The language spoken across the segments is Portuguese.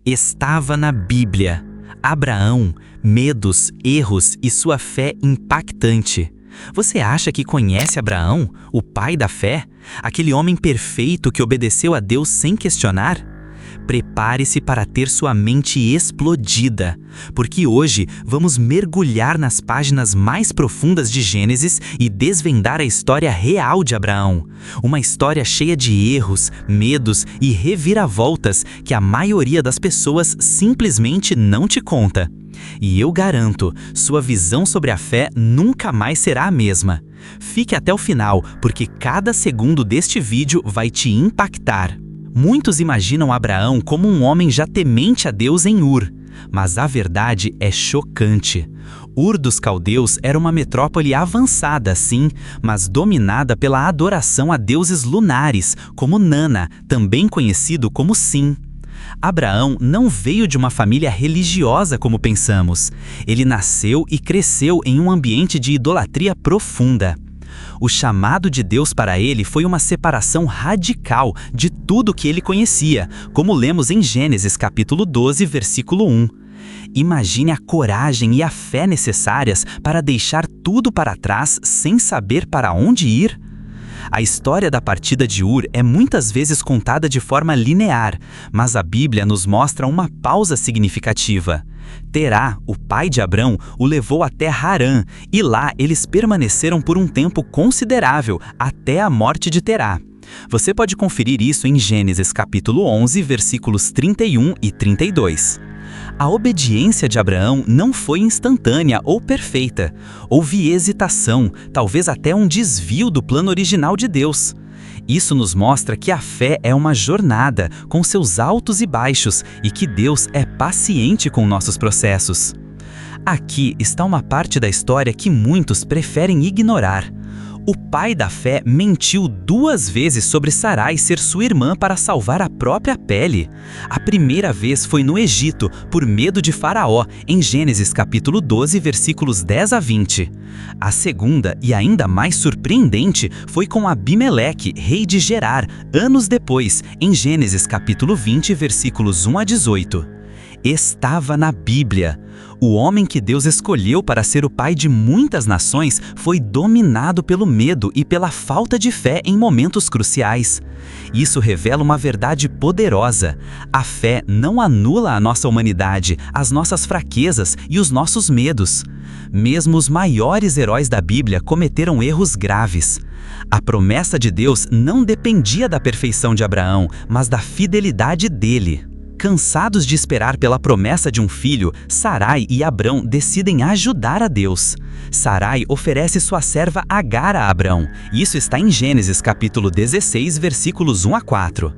Estava na Bíblia. Abraão, medos, erros e sua fé impactante. Você acha que conhece Abraão, o pai da fé? Aquele homem perfeito que obedeceu a Deus sem questionar? Prepare-se para ter sua mente explodida, porque hoje vamos mergulhar nas páginas mais profundas de Gênesis e desvendar a história real de Abraão. Uma história cheia de erros, medos e reviravoltas que a maioria das pessoas simplesmente não te conta. E eu garanto, sua visão sobre a fé nunca mais será a mesma. Fique até o final, porque cada segundo deste vídeo vai te impactar. Muitos imaginam Abraão como um homem já temente a Deus em Ur, mas a verdade é chocante. Ur dos Caldeus era uma metrópole avançada, sim, mas dominada pela adoração a deuses lunares, como Nana, também conhecido como Sim. Abraão não veio de uma família religiosa como pensamos. Ele nasceu e cresceu em um ambiente de idolatria profunda. O chamado de Deus para ele foi uma separação radical de tudo que ele conhecia, como lemos em Gênesis capítulo 12, versículo 1. Imagine a coragem e a fé necessárias para deixar tudo para trás sem saber para onde ir. A história da partida de Ur é muitas vezes contada de forma linear, mas a Bíblia nos mostra uma pausa significativa. Terá, o pai de Abrão, o levou até Harã, e lá eles permaneceram por um tempo considerável, até a morte de Terá. Você pode conferir isso em Gênesis capítulo 11, versículos 31 e 32. A obediência de Abraão não foi instantânea ou perfeita. Houve hesitação, talvez até um desvio do plano original de Deus. Isso nos mostra que a fé é uma jornada, com seus altos e baixos, e que Deus é paciente com nossos processos. Aqui está uma parte da história que muitos preferem ignorar. O pai da fé mentiu 2 vezes sobre Sarai ser sua irmã para salvar a própria pele. A primeira vez foi no Egito, por medo de Faraó, em Gênesis capítulo 12, versículos 10 a 20. A segunda, e ainda mais surpreendente, foi com Abimeleque, rei de Gerar, anos depois, em Gênesis capítulo 20, versículos 1 a 18. Estava na Bíblia. O homem que Deus escolheu para ser o pai de muitas nações foi dominado pelo medo e pela falta de fé em momentos cruciais. Isso revela uma verdade poderosa. A fé não anula a nossa humanidade, as nossas fraquezas e os nossos medos. Mesmo os maiores heróis da Bíblia cometeram erros graves. A promessa de Deus não dependia da perfeição de Abraão, mas da fidelidade dele. Cansados de esperar pela promessa de um filho, Sarai e Abrão decidem ajudar a Deus. Sarai oferece sua serva Agar a Abrão. Isso está em Gênesis capítulo 16, versículos 1 a 4.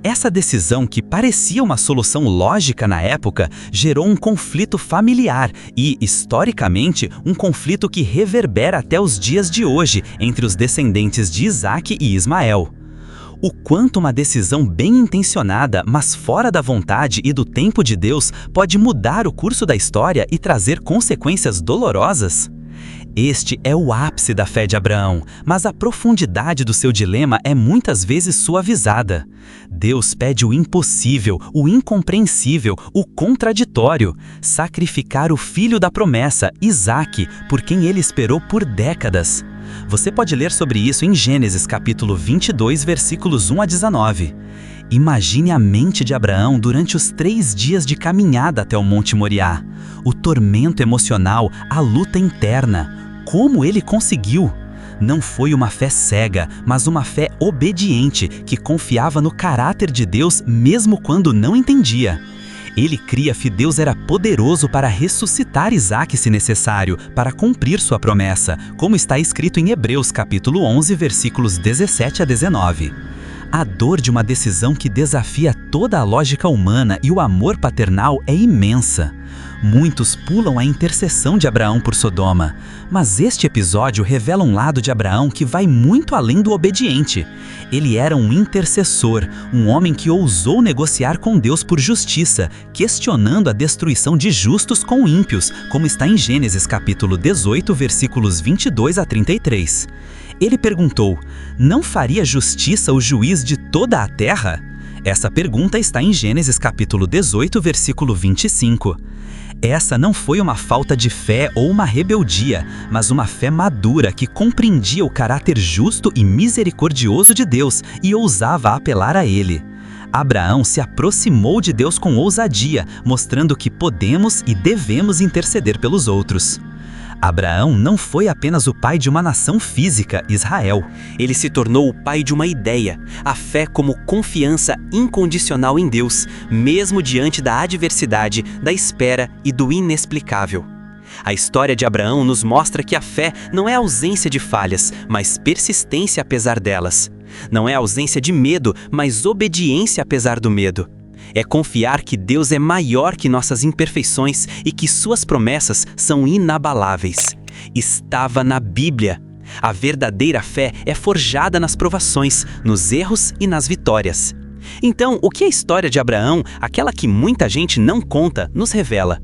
Essa decisão, que parecia uma solução lógica na época, gerou um conflito familiar e, historicamente, um conflito que reverbera até os dias de hoje entre os descendentes de Isaque e Ismael. O quanto uma decisão bem intencionada, mas fora da vontade e do tempo de Deus, pode mudar o curso da história e trazer consequências dolorosas? Este é o ápice da fé de Abraão, mas a profundidade do seu dilema é muitas vezes suavizada. Deus pede o impossível, o incompreensível, o contraditório: sacrificar o filho da promessa, Isaque, por quem ele esperou por décadas. Você pode ler sobre isso em Gênesis capítulo 22, versículos 1 a 19. Imagine a mente de Abraão durante os 3 dias de caminhada até o Monte Moriá. O tormento emocional, a luta interna. Como ele conseguiu? Não foi uma fé cega, mas uma fé obediente, que confiava no caráter de Deus mesmo quando não entendia. Ele cria que Deus era poderoso para ressuscitar Isaque se necessário, para cumprir sua promessa, como está escrito em Hebreus capítulo 11, versículos 17 a 19. A dor de uma decisão que desafia toda a lógica humana e o amor paternal é imensa. Muitos pulam a intercessão de Abraão por Sodoma, mas este episódio revela um lado de Abraão que vai muito além do obediente. Ele era um intercessor, um homem que ousou negociar com Deus por justiça, questionando a destruição de justos com ímpios, como está em Gênesis capítulo 18, versículos 22 a 33. Ele perguntou: não faria justiça o juiz de toda a terra? Essa pergunta está em Gênesis capítulo 18, versículo 25. Essa não foi uma falta de fé ou uma rebeldia, mas uma fé madura que compreendia o caráter justo e misericordioso de Deus e ousava apelar a Ele. Abraão se aproximou de Deus com ousadia, mostrando que podemos e devemos interceder pelos outros. Abraão não foi apenas o pai de uma nação física, Israel. Ele se tornou o pai de uma ideia, a fé como confiança incondicional em Deus, mesmo diante da adversidade, da espera e do inexplicável. A história de Abraão nos mostra que a fé não é ausência de falhas, mas persistência apesar delas. Não é ausência de medo, mas obediência apesar do medo. É confiar que Deus é maior que nossas imperfeições e que suas promessas são inabaláveis. Estava na Bíblia. A verdadeira fé é forjada nas provações, nos erros e nas vitórias. Então, o que a história de Abraão, aquela que muita gente não conta, nos revela?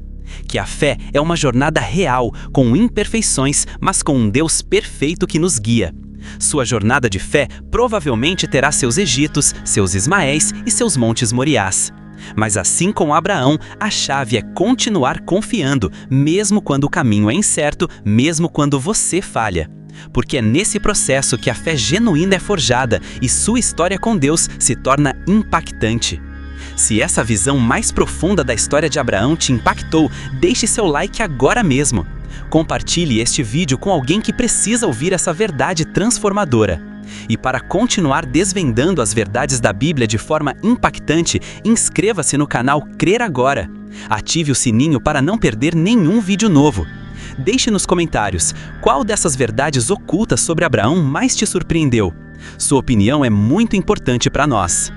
Que a fé é uma jornada real, com imperfeições, mas com um Deus perfeito que nos guia. Sua jornada de fé provavelmente terá seus Egitos, seus Ismaéis e seus Montes Moriás. Mas assim como Abraão, a chave é continuar confiando, mesmo quando o caminho é incerto, mesmo quando você falha. Porque é nesse processo que a fé genuína é forjada e sua história com Deus se torna impactante. Se essa visão mais profunda da história de Abraão te impactou, deixe seu like agora mesmo. Compartilhe este vídeo com alguém que precisa ouvir essa verdade transformadora. E para continuar desvendando as verdades da Bíblia de forma impactante, inscreva-se no canal Crer Agora. Ative o sininho para não perder nenhum vídeo novo. Deixe nos comentários qual dessas verdades ocultas sobre Abraão mais te surpreendeu. Sua opinião é muito importante para nós.